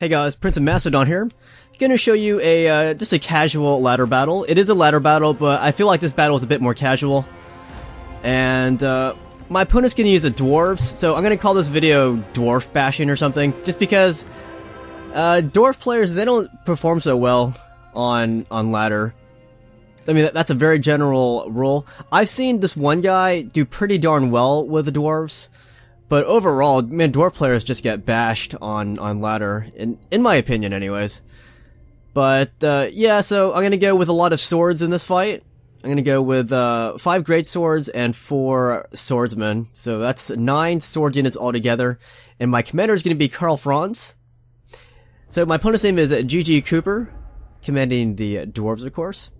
Hey guys, Prince of Macedon here. I'm gonna show you a just a casual ladder battle. It is a ladder battle, but I feel like this battle is a bit more casual. And my opponent's gonna use a Dwarfs, so I'm gonna call this video Dwarf bashing or something, just because Dwarf players, they don't perform so well on ladder. I mean, that's a very general rule. I've seen this one guy do pretty darn well with the Dwarves. But overall, man, Dwarf players just get bashed on ladder, in my opinion anyways. But, yeah, so I'm gonna go with a lot of swords in this fight. I'm gonna go with, 5 great swords and 4 swordsmen. So that's 9 sword units altogether. And my commander is gonna be Karl Franz. So my opponent's name is gegecooper, commanding the Dwarves, of course.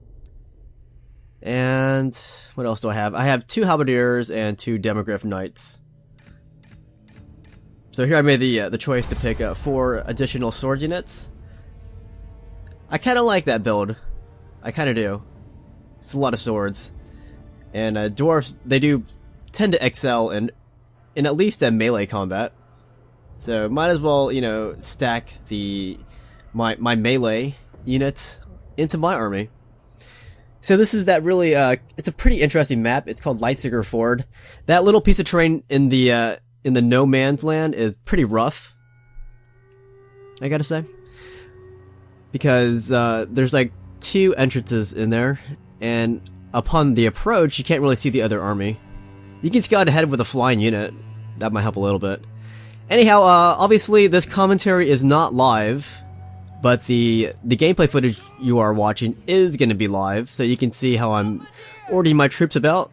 And what else do I have? I have 2 halberdiers and 2 demogryph knights. So here I made the choice to pick 4 additional sword units. I kind of like that build. I kind of do. It's a lot of swords. And dwarves, they do tend to excel in at least melee combat. So might as well, you know, stack my melee units into my army. So this is that really, it's a pretty interesting map. It's called Lightsticker Ford. That little piece of terrain in the no man's land is pretty rough, I gotta say, because there's like 2 entrances in there, and upon the approach you can't really see the other army. You can scout ahead with a flying unit, that might help a little bit. Anyhow, obviously this commentary is not live, but the gameplay footage you are watching is going to be live, so you can see how I'm ordering my troops about.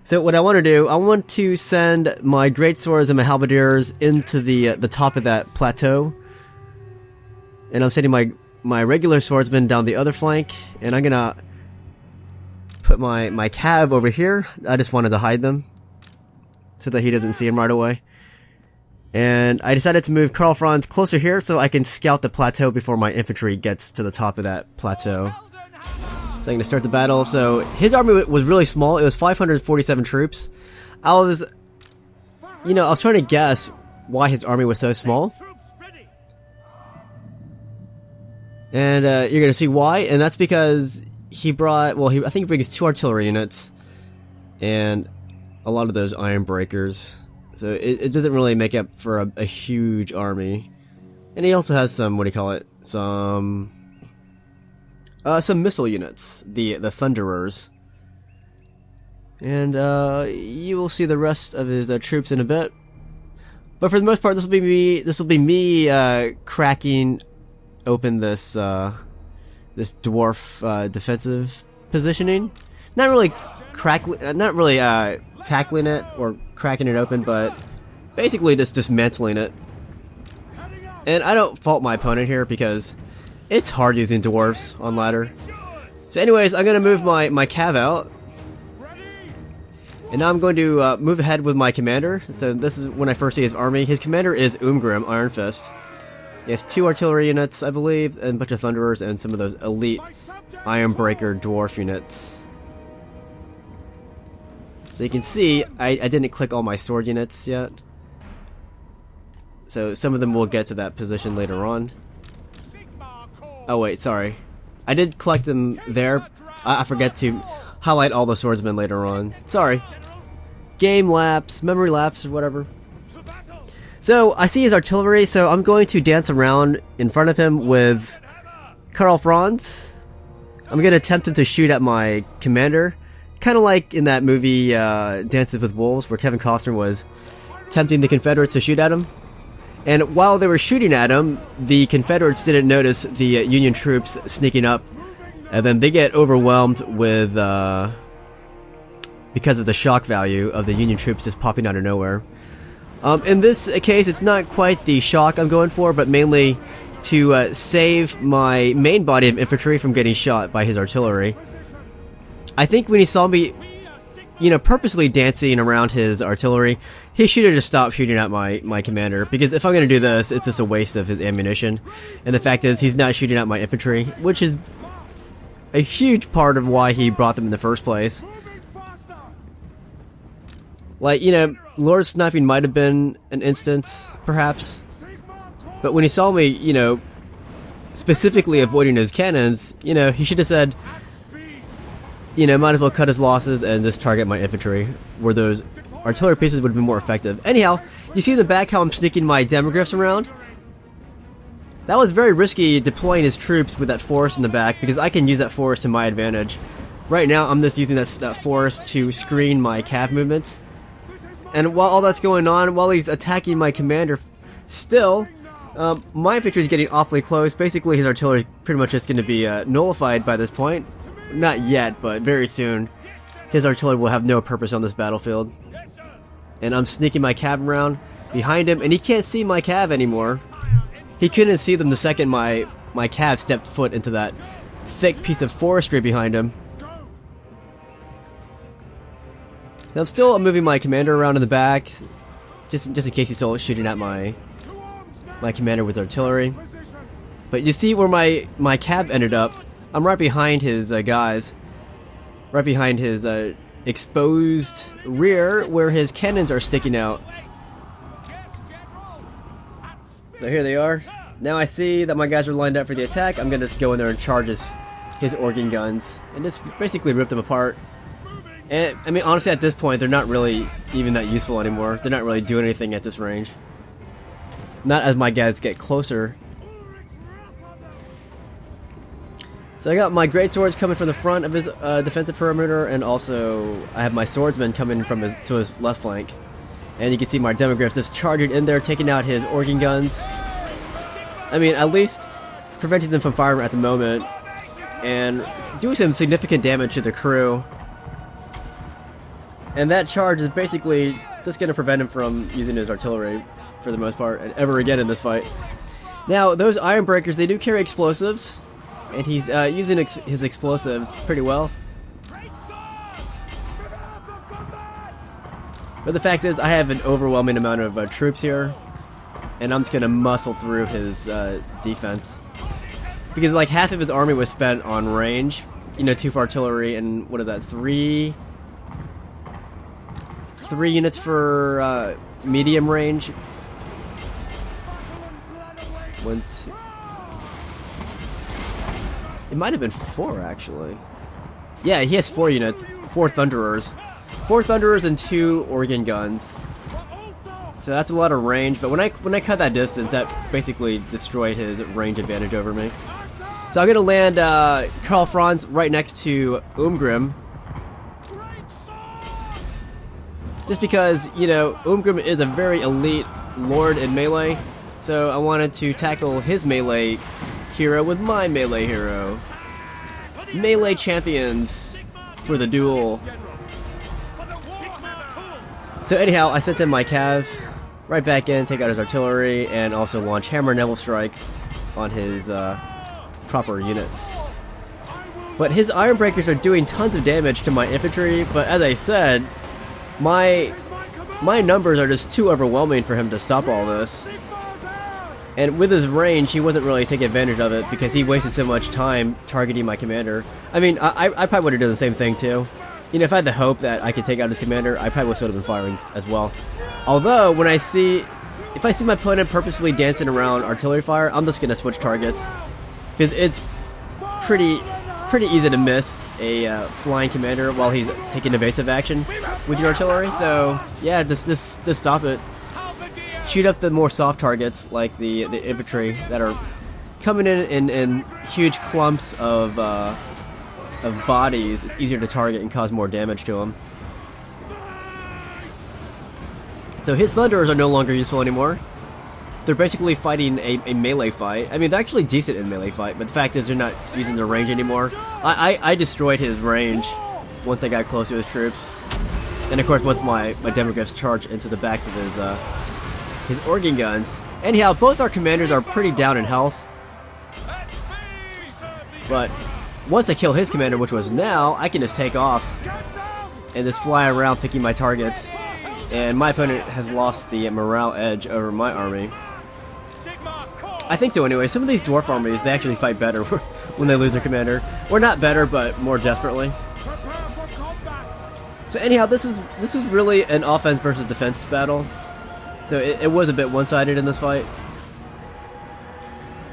So what I want to do, I want to send my great swords and my halberdiers into the top of that plateau, and I'm sending my regular swordsmen down the other flank, and I'm gonna put my cav over here. I just wanted to hide them so that he doesn't see him right away. And I decided to move Karl Franz closer here so I can scout the plateau before my infantry gets to the top of that plateau. So I'm going to start the battle. So his army was really small. It was 547 troops. I was trying to guess why his army was so small. And you're going to see why. And that's because he brought, I think he brings 2 artillery units and a lot of those iron breakers. So it doesn't really make up for a huge army. And he also has some, some missile units, the Thunderers. And you will see the rest of his troops in a bit. But for the most part, this will be me cracking open this dwarf disfensive positioning. Not really tackling it or cracking it open, but basically just dismantling it. And I don't fault my opponent here because it's hard using dwarves on ladder. So anyways, I'm going to move my cav out. And now I'm going to move ahead with my commander. So this is when I first see his army. His commander is Umgrim, Iron Fist. He has 2 artillery units, I believe, and a bunch of Thunderers, and some of those elite Iron Breaker dwarf units. So you can see, I didn't click all my sword units yet. So some of them will get to that position later on. Oh wait, sorry. I did collect them there. I forget to highlight all the swordsmen later on. Sorry. Game lapse, memory lapse, or whatever. So, I see his artillery, so I'm going to dance around in front of him with Karl Franz. I'm going to attempt him to shoot at my commander. Kind of like in that movie, Dances with Wolves, where Kevin Costner was tempting the Confederates to shoot at him. And while they were shooting at him, the Confederates didn't notice the Union troops sneaking up, and then they get overwhelmed with, because of the shock value of the Union troops just popping out of nowhere. In this case, it's not quite the shock I'm going for, but mainly to save my main body of infantry from getting shot by his artillery. I think when he saw me, purposely dancing around his artillery, he should have just stopped shooting at my commander, because if I'm going to do this, it's just a waste of his ammunition. And the fact is, he's not shooting at my infantry, which is a huge part of why he brought them in the first place. Like, Lord sniping might have been an instance, perhaps, But when he saw me, you know, specifically avoiding his cannons, you know, he should have said, you know, might as well cut his losses and just target my infantry, where those artillery pieces would have been more effective. Anyhow, you see in the back how I'm sneaking my demogryphs around? That was very risky deploying his troops with that forest in the back, because I can use that forest to my advantage. Right now, I'm just using that forest to screen my cav movements. And while all that's going on, while he's attacking my commander, still, my infantry is getting awfully close. Basically, his artillery is pretty much just going to be nullified by this point. Not yet, but very soon. His artillery will have no purpose on this battlefield. And I'm sneaking my cav around behind him, and he can't see my cav anymore. He couldn't see them the second my cav stepped foot into that thick piece of forestry behind him. And I'm still moving my commander around in the back, just in case he's still shooting at my commander with artillery. But you see where my cav ended up. I'm right behind his guys, right behind his exposed rear, where his cannons are sticking out. So here they are. Now I see that my guys are lined up for the attack. I'm gonna just go in there and charge his organ guns and just basically rip them apart. And I mean, honestly, at this point, they're not really even that useful anymore. They're not really doing anything at this range. Not as my guys get closer. So I got my great swords coming from the front of his defensive perimeter, and also I have my swordsmen coming from to his left flank. And you can see my demogryphs just charging in there, taking out his organ guns. I mean, at least preventing them from firing at the moment, and doing some significant damage to the crew. And that charge is basically just going to prevent him from using his artillery, for the most part, and ever again in this fight. Now, those iron breakers, they do carry explosives, and he's using his explosives pretty well. But the fact is, I have an overwhelming amount of troops here, and I'm just going to muscle through his defense. Because like half of his army was spent on range, you know, 2 for artillery, and what is that, 3 units for medium range. 1, 2. It might have been 4 actually. Yeah, he has 4 units, 4 Thunderers. 4 Thunderers and 2 organ guns. So that's a lot of range, but when I cut that distance, that basically destroyed his range advantage over me. So I'm gonna land Karl Franz right next to Umgrim. Just because, you know, Umgrim is a very elite lord in melee, so I wanted to tackle his melee hero with my melee hero. Melee champions for the duel. So anyhow, I sent in my cav right back in, take out his artillery, and also launch hammer neville strikes on his proper units. But his iron breakers are doing tons of damage to my infantry, but as I said, my numbers are just too overwhelming for him to stop all this. And with his range, he wasn't really taking advantage of it because he wasted so much time targeting my commander. I mean, I probably would have done the same thing too. You know, if I had the hope that I could take out his commander, I probably would have been firing as well. Although, if I see my opponent purposely dancing around artillery fire, I'm just gonna switch targets. Because it's pretty easy to miss a flying commander while he's taking evasive action with your artillery. So yeah, just stop it. Shoot up the more soft targets like the infantry that are coming in huge clumps of bodies. It's easier to target and cause more damage to them. So his Thunderers are no longer useful anymore. They're basically fighting a melee fight. I mean, they're actually decent in melee fight, but the fact is they're not using their range anymore. I destroyed his range once I got close to his troops. And of course, once my demogryphs charged into the backs of his organ guns. Anyhow, both our commanders are pretty down in health. But once I kill his commander, which was now, I can just take off and just fly around picking my targets. And my opponent has lost the morale edge over my army. I think so anyway. Some of these dwarf armies, they actually fight better when they lose their commander. Or not better, but more desperately. So anyhow, this is really an offense versus defense battle. So it was a bit one-sided in this fight.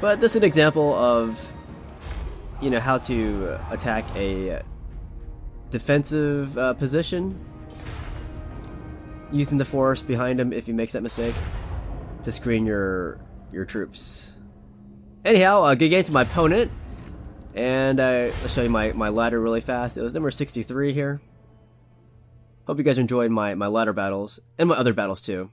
But this is an example of, you know, how to attack a defensive position using the force behind him if he makes that mistake to screen your troops. Anyhow, good game to my opponent, and I'll show you my ladder really fast. It was number 63 here. Hope you guys enjoyed my ladder battles and my other battles too.